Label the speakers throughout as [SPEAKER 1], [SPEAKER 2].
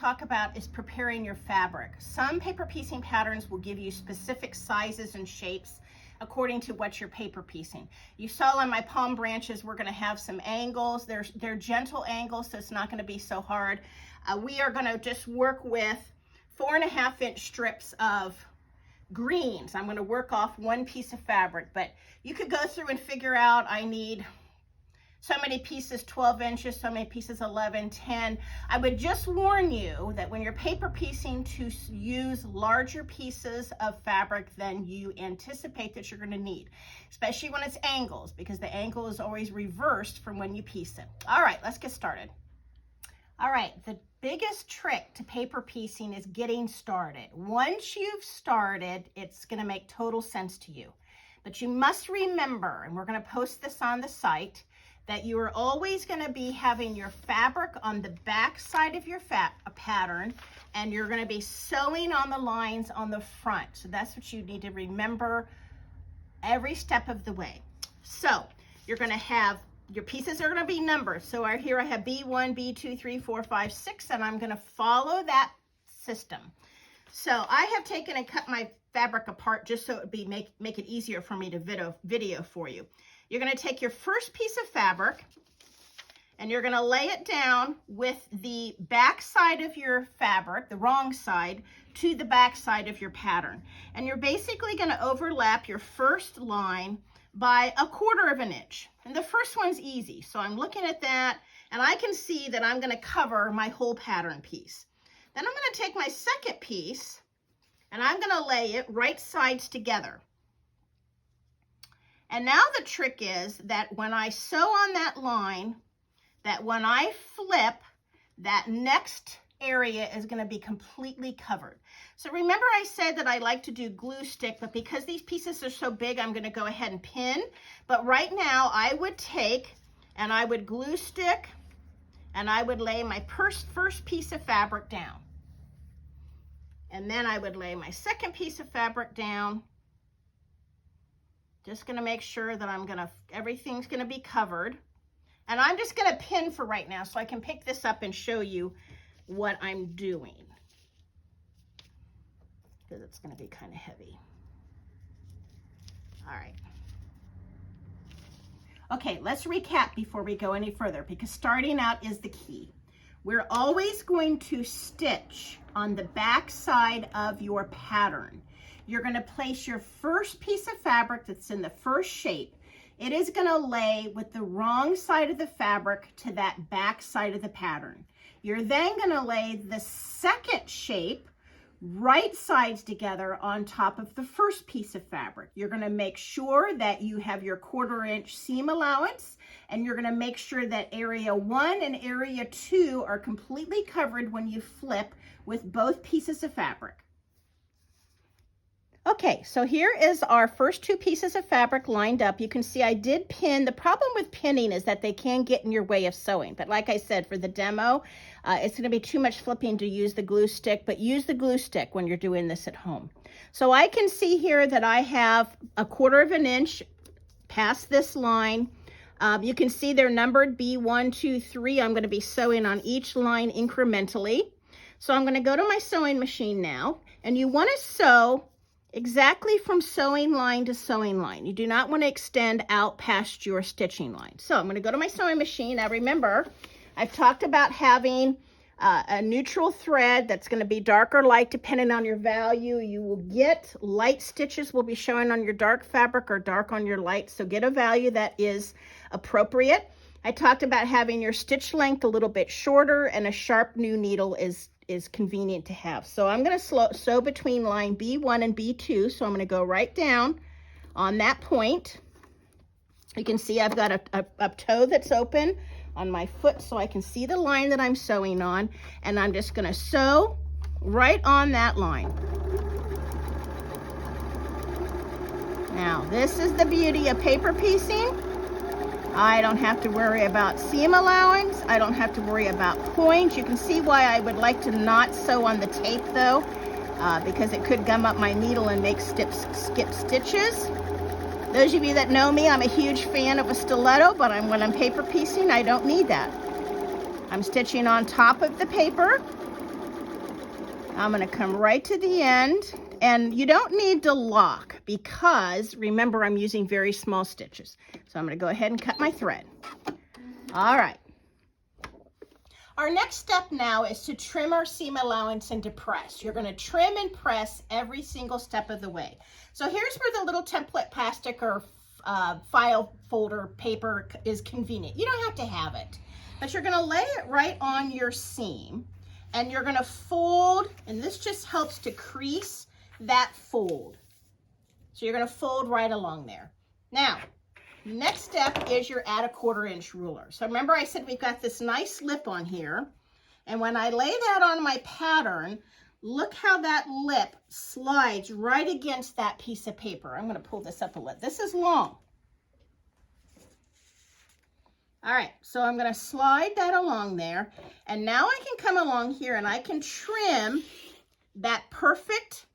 [SPEAKER 1] talk about is preparing your fabric. Some paper piecing patterns will give you specific sizes and shapes according to what you're paper piecing. You saw on my palm branches, we're gonna have some angles. They're gentle angles, so it's not gonna be so hard. We are gonna just work with 4.5 inch strips of greens. I'm gonna work off one piece of fabric, but you could go through and figure out, I need so many pieces, 12 inches, so many pieces, 11, 10. I would just warn you that when you're paper piecing, to use larger pieces of fabric than you anticipate that you're gonna need, especially when it's angles, because the angle is always reversed from when you piece it. All right, let's get started. All right, the biggest trick to paper piecing is getting started. Once you've started, it's gonna make total sense to you. But you must remember, and we're gonna post this on the site, that you are always gonna be having your fabric on the back side of your pattern, and you're gonna be sewing on the lines on the front. So that's what you need to remember every step of the way. So you're gonna have, your pieces are gonna be numbered. So right here I have B1, B2, 3, 4, 5, 6, and I'm gonna follow that system. So I have taken and cut my fabric apart just so it would be make it easier for me to video for you. You're gonna take your first piece of fabric and you're gonna lay it down with the back side of your fabric, the wrong side, to the back side of your pattern. And you're basically gonna overlap your first line by 1/4 inch. And the first one's easy. So I'm looking at that and I can see that I'm gonna cover my whole pattern piece. Then I'm gonna take my second piece and I'm gonna lay it right sides together. And now the trick is that when I sew on that line, that when I flip, that next area is gonna be completely covered. So remember I said that I like to do glue stick, but because these pieces are so big, I'm gonna go ahead and pin. But right now I would take and I would glue stick and I would lay my first piece of fabric down. And then I would lay my second piece of fabric down. Just gonna make sure that everything's gonna be covered. And I'm just gonna pin for right now so I can pick this up and show you what I'm doing, because it's gonna be kind of heavy. All right. Okay, let's recap before we go any further, because starting out is the key. We're always going to stitch on the back side of your pattern. You're gonna place your first piece of fabric that's in the first shape. It is gonna lay with the wrong side of the fabric to that back side of the pattern. You're then gonna lay the second shape right sides together on top of the first piece of fabric. You're gonna make sure that you have your 1/4 inch seam allowance, and you're gonna make sure that area 1 and area 2 are completely covered when you flip with both pieces of fabric. Okay, so here is our first 2 pieces of fabric lined up. You can see I did pin. The problem with pinning is that they can get in your way of sewing. But like I said, for the demo, it's gonna be too much flipping to use the glue stick, but use the glue stick when you're doing this at home. So I can see here that I have 1/4 inch past this line. You can see they're numbered B1, 2, 3. I'm gonna be sewing on each line incrementally. So I'm gonna go to my sewing machine now, and you wanna sew exactly from sewing line to sewing line. You do not want to extend out past your stitching line. So I'm going to go to my sewing machine. Now remember, I've talked about having a neutral thread that's going to be dark or light depending on your value. You will get light stitches will be showing on your dark fabric or dark on your light. So get a value that is appropriate. I talked about having your stitch length a little bit shorter, and a sharp new needle is convenient to have. So I'm going to sew between line B1 and B2. So I'm going to go right down on that point. You can see I've got a toe that's open on my foot so I can see the line that I'm sewing on, and I'm just going to sew right on that line. Now this is the beauty of paper piecing. I don't have to worry about seam allowance. I don't have to worry about points. You can see why I would like to not sew on the tape though, because it could gum up my needle and make skip stitches. Those of you that know me, I'm a huge fan of a stiletto, but when I'm paper piecing, I don't need that. I'm stitching on top of the paper, I'm going to come right to the end, and you don't need to lock because remember I'm using very small stitches. So I'm going to go ahead and cut my thread. All right. Our next step now is to trim our seam allowance and to press. You're going to trim and press every single step of the way. So here's where the little template plastic or file folder paper is convenient. You don't have to have it, but you're going to lay it right on your seam. And you're going to fold, and this just helps to crease that fold. So you're going to fold right along there. Now, next step is your add a 1/4 inch ruler. So remember I said we've got this nice lip on here. And when I lay that on my pattern, look how that lip slides right against that piece of paper. I'm going to pull this up a little. This is long. All right, so I'm going to slide that along there, and now I can come along here and I can trim that perfect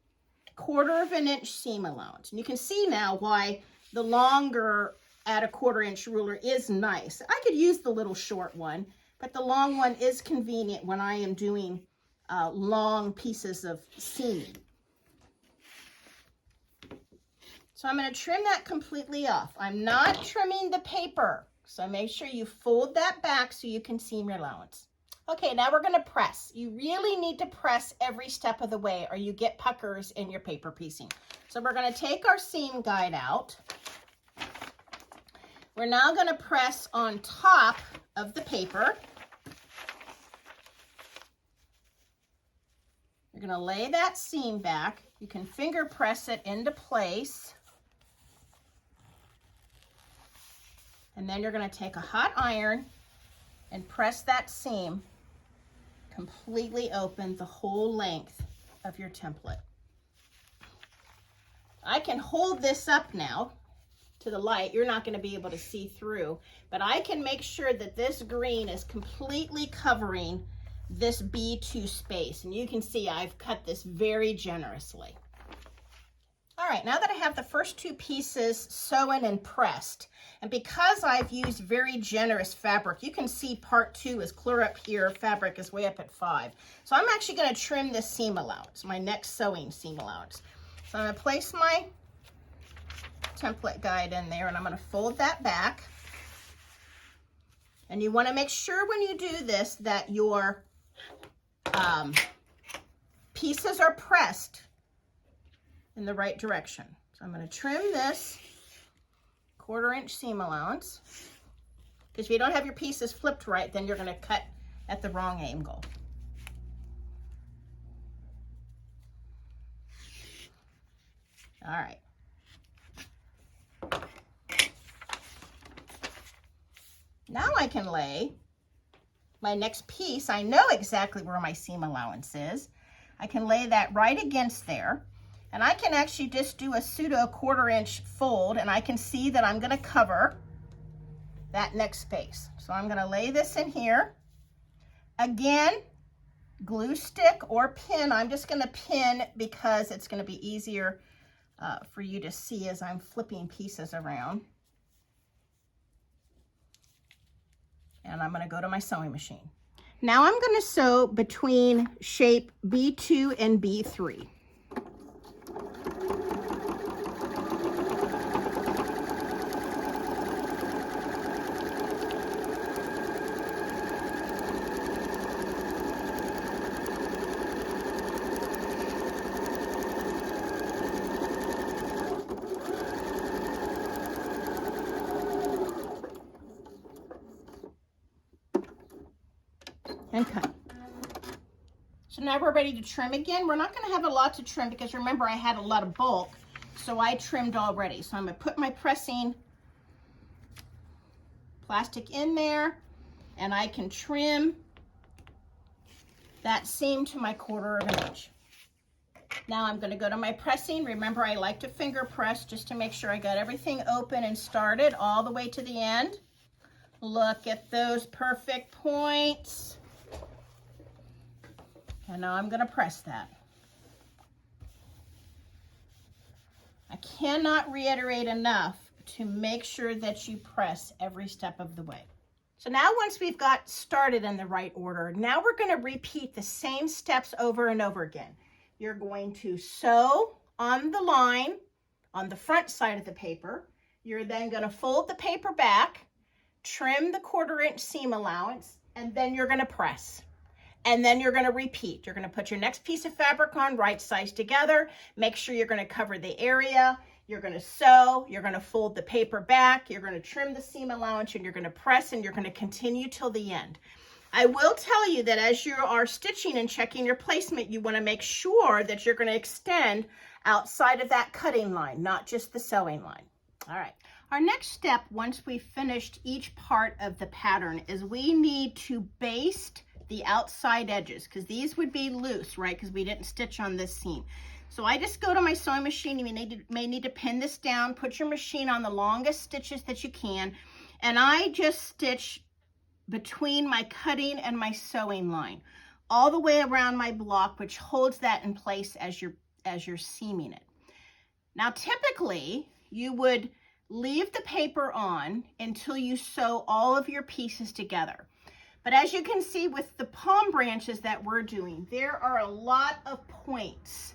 [SPEAKER 1] 1/4 inch seam allowance. And you can see now why the longer at a 1/4 inch ruler is nice. I could use the little short one, but the long one is convenient when I am doing long pieces of seaming. So I'm going to trim that completely off. I'm not trimming the paper. So make sure you fold that back so you can seam your allowance. Okay, now we're going to press. You really need to press every step of the way or you get puckers in your paper piecing. So we're going to take our seam guide out. We're now going to press on top of the paper. You're going to lay that seam back. You can finger press it into place. And then you're going to take a hot iron and press that seam completely open the whole length of your template. I can hold this up now to the light. You're not going to be able to see through, but I can make sure that this green is completely covering this B2 space. And you can see I've cut this very generously. All right, now that I have the first 2 pieces sewn and pressed, and because I've used very generous fabric, you can see part 2 is clear up here, fabric is way up at 5. So I'm actually going to trim this seam allowance, my next sewing seam allowance. So I'm going to place my template guide in there, and I'm going to fold that back. And you want to make sure when you do this that your pieces are pressed in the right direction. So I'm going to trim this 1/4 inch seam allowance, because if you don't have your pieces flipped right, then you're going to cut at the wrong angle. All right. Now I can lay my next piece. I know exactly where my seam allowance is. I can lay that right against there. And I can actually just do a pseudo 1/4 inch fold, and I can see that I'm going to cover that next space. So I'm going to lay this in here. Again, glue stick or pin. I'm just going to pin because it's going to be easier for you to see as I'm flipping pieces around. And I'm going to go to my sewing machine. Now I'm going to sew between shape B2 and B3. And cut. So now we're ready to trim again. We're not going to have a lot to trim because remember I had a lot of bulk, so I trimmed already. So I'm going to put my pressing plastic in there, and I can trim that seam to my 1/4 inch. Now I'm going to go to my pressing. Remember I like to finger press just to make sure I got everything open and started all the way to the end. Look at those perfect points. And now I'm going to press that. I cannot reiterate enough to make sure that you press every step of the way. So now once we've got started in the right order, now we're going to repeat the same steps over and over again. You're going to sew on the line on the front side of the paper. You're then going to fold the paper back, trim the 1/4 inch seam allowance, and then you're going to press. And then you're going to repeat. You're going to put your next piece of fabric on, right sides together. Make sure you're going to cover the area. You're going to sew. You're going to fold the paper back. You're going to trim the seam allowance, and you're going to press, and you're going to continue till the end. I will tell you that as you are stitching and checking your placement, you want to make sure that you're going to extend outside of that cutting line, not just the sewing line. All right. Our next step, once we've finished each part of the pattern, is we need to baste the outside edges, because these would be loose, right? Because we didn't stitch on this seam. So I just go to my sewing machine. You may need to pin this down, put your machine on the longest stitches that you can, and I just stitch between my cutting and my sewing line all the way around my block, which holds that in place as you're seaming it. Now typically you would leave the paper on until you sew all of your pieces together. But as you can see with the palm branches that we're doing, there are a lot of points.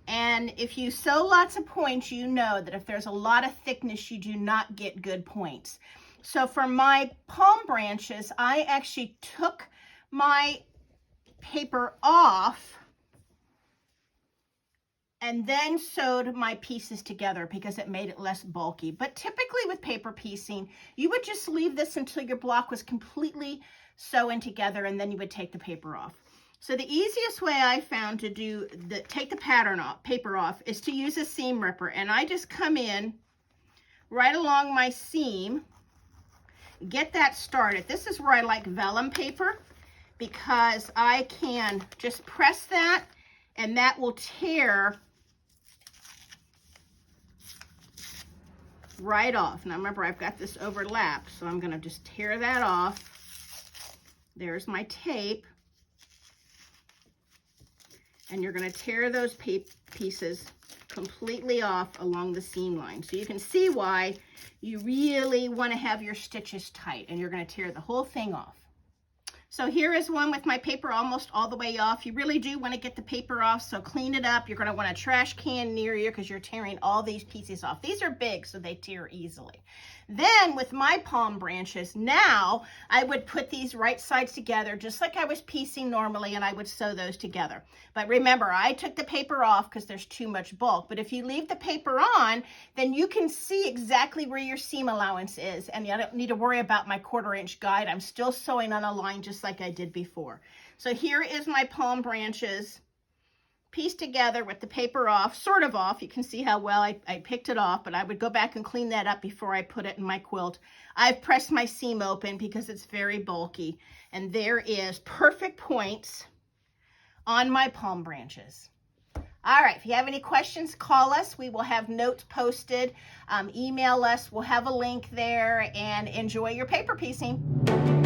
[SPEAKER 1] And if you sew lots of points, you know that if there's a lot of thickness, you do not get good points. So for my palm branches, I actually took my paper off and then sewed my pieces together because it made it less bulky. But typically with paper piecing, you would just leave this until your block was completely sewn together, and then you would take the paper off. So the easiest way I found to take the paper off is to use a seam ripper. And I just come in right along my seam, get that started. This is where I like vellum paper, because I can just press that and that will tear right off. Now remember, I've got this overlapped, so I'm going to just tear that off. There's my tape. And you're going to tear those pieces completely off along the seam line. So you can see why you really want to have your stitches tight, and you're going to tear the whole thing off. So here is one with my paper almost all the way off. You really do want to get the paper off, so clean it up. You're going to want a trash can near you because you're tearing all these pieces off. These are big, so they tear easily. Then with my palm branches, now I would put these right sides together just like I was piecing normally, and I would sew those together. But remember, I took the paper off because there's too much bulk. But if you leave the paper on, then you can see exactly where your seam allowance is, and you don't need to worry about my 1/4 inch guide. I'm still sewing on a line just like I did before. So here is my palm branches pieced together with the paper off, sort of off. You can see how well I picked it off, but I would go back and clean that up before I put it in my quilt. I've pressed my seam open because it's very bulky, and there is perfect points on my palm branches. All right, if you have any questions, call us. We will have notes posted. Email us. We'll have a link there, and enjoy your paper piecing.